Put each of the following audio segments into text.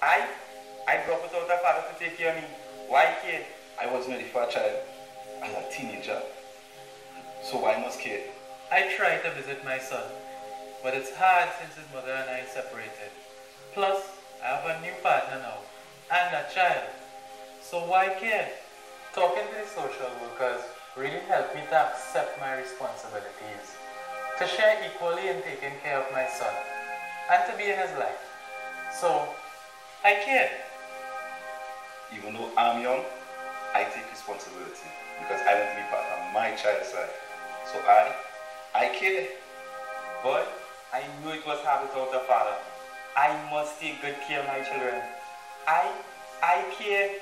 I grew up without a father to take care of me. Why care? I wasn't ready for a child as a teenager, so why must care? I try to visit my son, but it's hard since his mother and I separated. Plus, I have a new partner now, and a child. So why care? Talking to the social workers really helped me to accept my responsibilities, to share equally in taking care of my son, and to be in his life. So, I care. Even though I'm young, I take responsibility because I want to be part of my child's life. So I care. Boy, I knew it was hard without a father. I must take good care of my children. I care.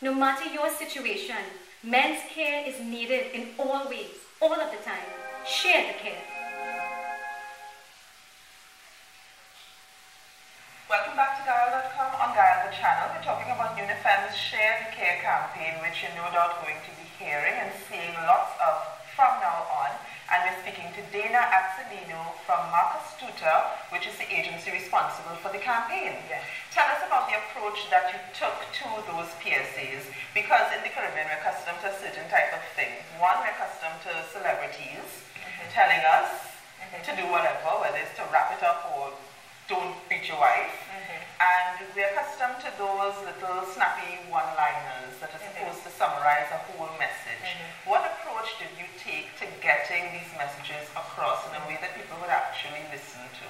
No matter your situation, men's care is needed in all ways, all of the time. Share the care. Welcome back to Gayelle.com on Gayelle Channel. We're talking about UNIFEM's Share the Care campaign, which you're no doubt going to be hearing and seeing lots of from now on. And we're speaking to Dana Axelino from Marcastuta, which is the agency responsible for the campaign. Yes. Tell us about the approach that you took to those PSAs, because in the Caribbean we're accustomed to a certain type of thing. One, we're accustomed to celebrities telling us to do whatever, whether it's to wrap it up or don't beat your wife. And we're accustomed to those little snappy one-liners that are supposed to summarize a whole message. What approach did you take to getting these messages across in a way that people would actually listen to?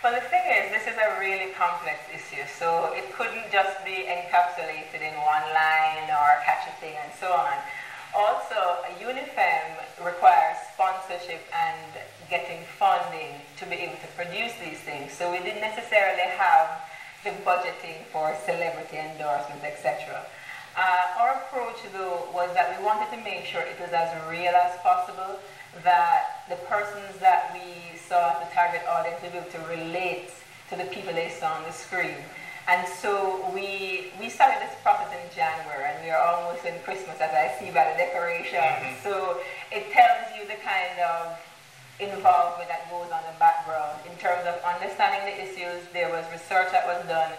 Well, the thing is, this is a really complex issue, so it couldn't just be encapsulated in one line or catch a thing and so on. Also, UNIFEM requires sponsorship and getting funding to be able to produce these things. So we didn't necessarily have the budgeting for celebrity endorsements, etc. Our approach, though, was that we wanted to make sure it was as real as possible, that the persons that we saw as the target audience would be able to relate to the people they saw on the screen. And so we started this process in January, and we are almost in Christmas, as I see by the decorations. So it tells you the kind of involvement that goes on in the background. In terms of understanding the issues, there was research that was done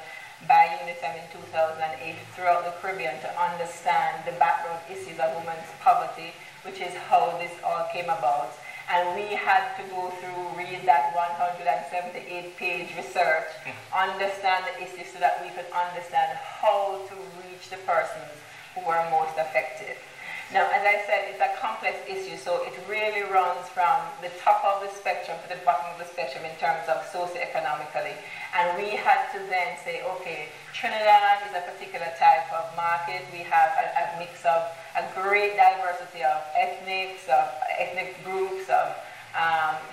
by UNIFEM in 2008 throughout the Caribbean to understand the background issues of women's poverty, which is how this all came about. And we had to go through, read that 178-page research, understand the issues so that we could understand how to reach the persons who were most affected. Now, as I said, it's a complex issue, so it really runs from the top of the spectrum to the bottom of the spectrum in terms of socioeconomically. And we had to then say, okay, Trinidad is a particular type of market. We have a mix of a great diversity of ethnic groups, of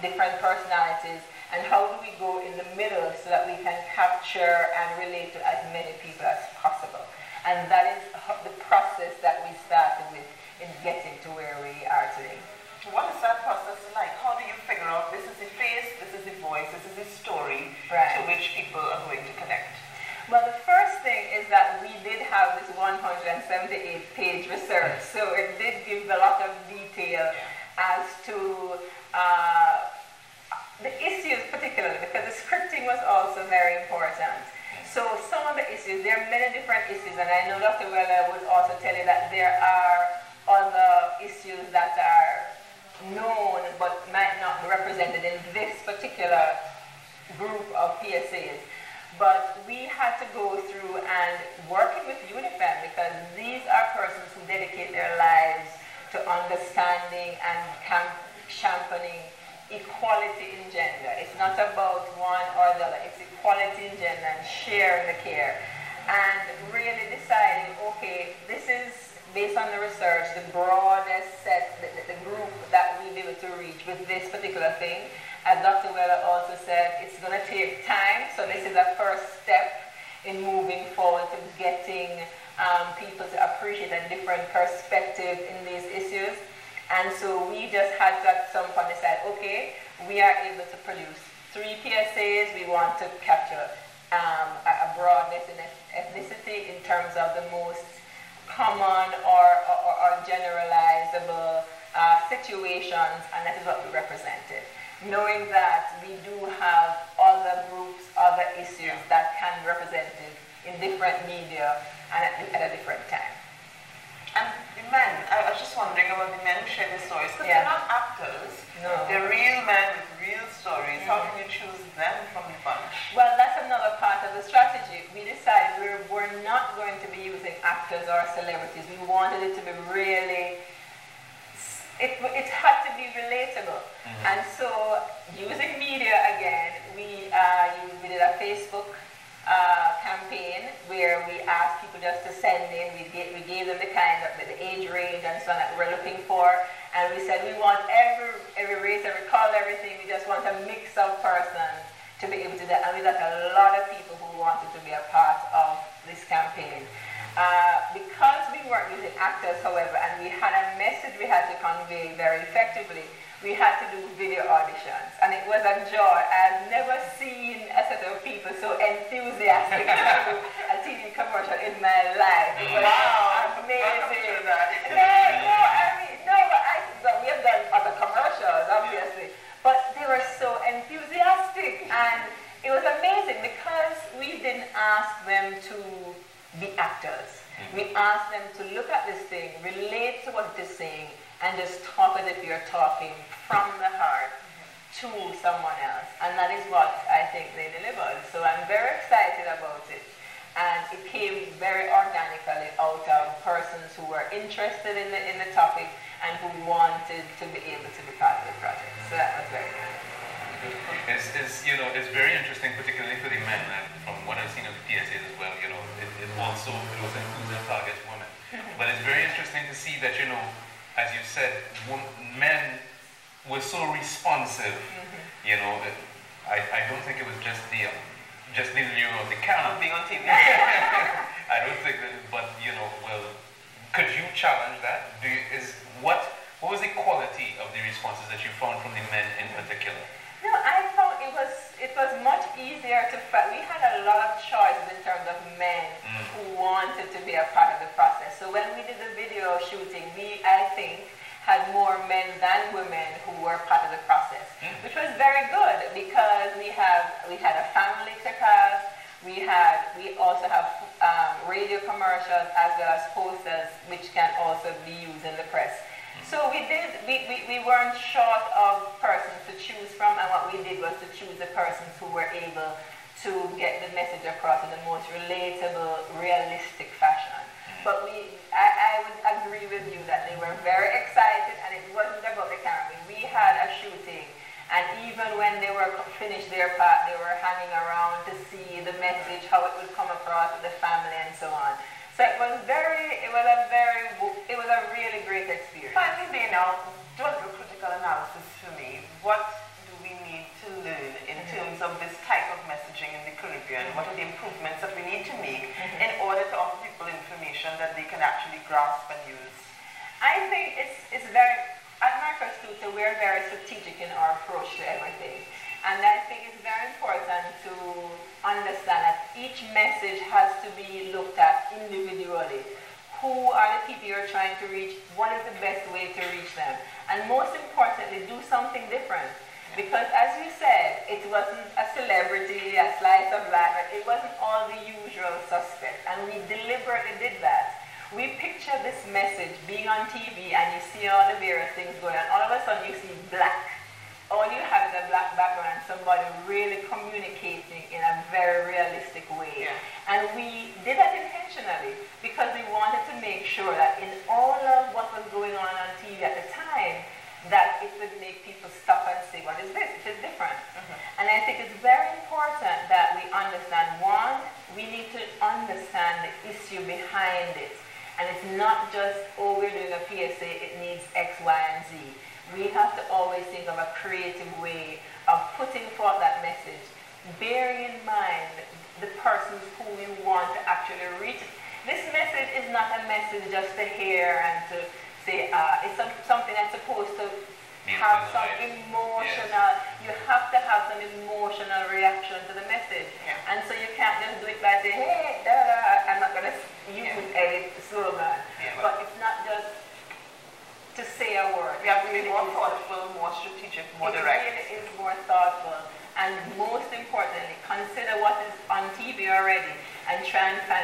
different personalities, and how do we go in the middle so that we can capture and relate to as many people as possible. And that is the process that we started with in getting to where we are today. What is that process like? How do you figure out this is the face, this is the voice, this is the story to which people are going to connect? Well, the first thing is that we did have this 178-page research, so it did give a lot of detail as to the issues particularly, because the scripting was also very important. So some of the issues, there are many different issues, and I know Dr. Weller would also tell you that there are other issues that are known but might not be represented in this particular group of PSAs. But we had to go through and working with UNIFEM, because these are persons who dedicate their lives to understanding and championing equality in gender. It's not about one or the other, it's equality in gender and sharing the care. And really deciding, okay, this is based on the research, the broadest set, the group that we'll be able to reach with this particular thing. As Dr. Weller also said, it's going to take time, so this is a first step in moving forward to getting people to appreciate a different perspective in these issues. And so we just had to at some point decide, okay, we are able to produce 3 PSAs. We want to capture a broadness in ethnicity in terms of the most common or generalizable situations, and that is what we represented. Knowing that we do have other groups, other issues that can be represented different media and at a different time. And the men, I was just wondering about the men who share their stories, because they're not actors. No. They're real men with real stories. How can you choose them from the bunch? Well, that's another part of the strategy. We decided we're not going to be using actors or celebrities. We wanted it to be really, it had to be relatable. And so, using media again, we did a Facebook campaign where we asked people just to send in. We gave them the kind of the age range and so on that we're looking for, and we said we want every race, every color, everything. We just want a mix of persons to be able to do that, and we got a lot of people who wanted to be a part of this campaign. Because we weren't using actors, however, and we had a message we had to convey very effectively, we had to do video auditions, and it was a joy. I've never seen a set of people so enthusiastic to do a TV commercial in my life. It was amazing. But we have done other commercials, obviously, but they were so enthusiastic, and it was amazing because we didn't ask them to be actors. We asked them to look at this thing, relate to what it is saying, and just talk as if you're talking from the heart to someone else. And that is what I think they delivered. So I'm very excited about it. And it came very organically out of persons who were interested in the topic and who wanted to be able to be part of the project. So that was very good. It's very interesting, particularly for the men, and from what I've seen of the PSAs as well, it also includes a target women. But it's very interesting to see that, as you said, men were so responsive. I don't think it was just the lure of the camera. Being on TV. I don't think that, but could you challenge that? What was the quality of the responses that you found from the men in particular? No, I found it was much easier to find. We had a lot of choices in terms of men who wanted to be a part of the process. So when we did the video shooting, I think, had more men than women who were part of the process, which was very good because we had a family to cast. We also have radio commercials as well as posters, which can also be used in the press. So we weren't short of persons to choose from, and what we did was to choose the persons who were able to get the message across in the most relatable, realistic fashion. But I would agree with you that they were very excited, and it wasn't about the camera. We had a shooting, and even when they were finished their part, they were hanging around to see the message, how it would come across with the family and so on. So it was a really great experience. Finally, now, do a critical analysis for me. What do we need to learn in terms of this type of messaging in the Caribbean? What are the improvements that we need to make in order to offer people information that they can actually grasp and use? I think it's very, at Marcastuta, we're very strategic in our approach to everything. And I think it's very important to understand that each message has to be looked at individually. Who are the people you're trying to reach? What is the best way to reach them? And most importantly, do something different. Because as you said, it wasn't a celebrity, a slice of life, it wasn't all the usual suspects. And we deliberately did that. We picture this message being on TV and you see all the various things going on. All of a sudden you see black. All you have is a black background and somebody really communicating in a very realistic way. Yeah. And we did that intentionally because we wanted to make sure that in all of what was going on TV at the time, that it would make people stop and say, what is this? It is different. And I think it's very important that we understand, one, we need to understand the issue behind it. And it's not just, oh, we're doing a PSA, it needs X, Y, and Z. We have to always think of a creative way of putting forth that message, bearing in mind the persons who we want to actually reach. This message is not a message just to hear and to say, it's something that's supposed to have some emotional, you have to have some emotional reaction to the message. And so you can't just do it by saying, hey, I'm not going to use a slogan. But it's not just to say a word. We have to be more thoughtful, more strategic, more direct. It really is more thoughtful. And most importantly, consider what is on TV already and try and find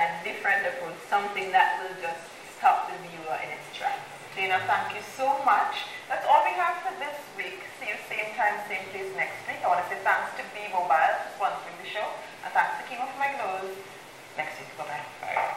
different approach, something that will just stop the viewer in its tracks. Tina, thank you so much. That's all we have for this week. See you same time, same place next week. I want to say thanks to B Mobile for sponsoring the show, and thanks to Kima for my clothes. Next week. Bye-bye. Bye.